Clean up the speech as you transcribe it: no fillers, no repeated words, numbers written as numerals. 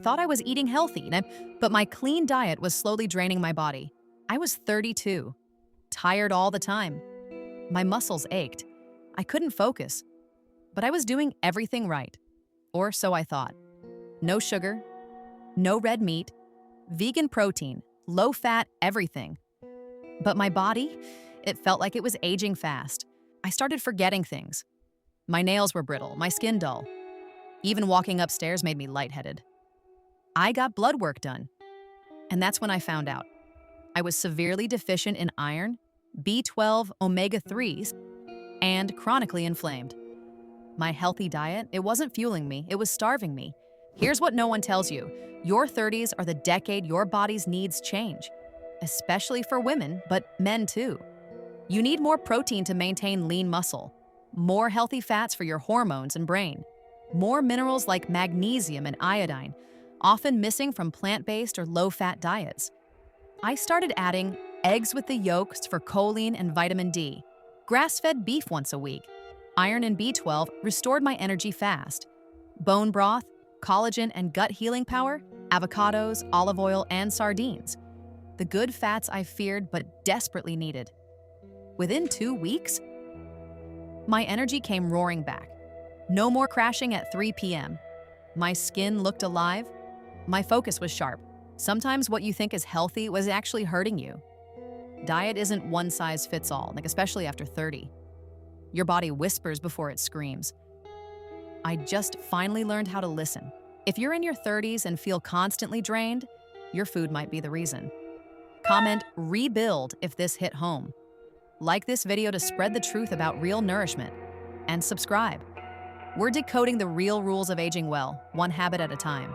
thought I was eating healthy, but my clean diet was slowly draining my body. I was 32, tired all the time. My muscles ached. I couldn't focus. But I was doing everything right. Or so I thought. No sugar, no red meat, vegan protein, low fat, everything. But my body, it felt like it was aging fast. I started forgetting things. My nails were brittle, my skin dull. Even walking upstairs made me lightheaded. I got blood work done. And that's when I found out. I was severely deficient in iron, B12, omega-3s, and chronically inflamed. My healthy diet, it wasn't fueling me, it was starving me. Here's what no one tells you. Your 30s are the decade your body's needs change, especially for women, but men too. You need more protein to maintain lean muscle, more healthy fats for your hormones and brain, more minerals like magnesium and iodine, often missing from plant-based or low-fat diets. I started adding eggs with the yolks for choline and vitamin D, grass-fed beef once a week. Iron and B12 restored my energy fast. Bone broth, collagen and gut healing power, avocados, olive oil, and sardines. The good fats I feared but desperately needed. Within 2 weeks, my energy came roaring back. No more crashing at 3 p.m. My skin looked alive. My focus was sharp. Sometimes what you think is healthy was actually hurting you. Diet isn't one size fits all, especially after 30. Your body whispers before it screams. I just finally learned how to listen. If you're in your 30s and feel constantly drained, your food might be the reason. Comment "rebuild" if this hit home. Like this video to spread the truth about real nourishment. And subscribe. We're decoding the real rules of aging well, one habit at a time.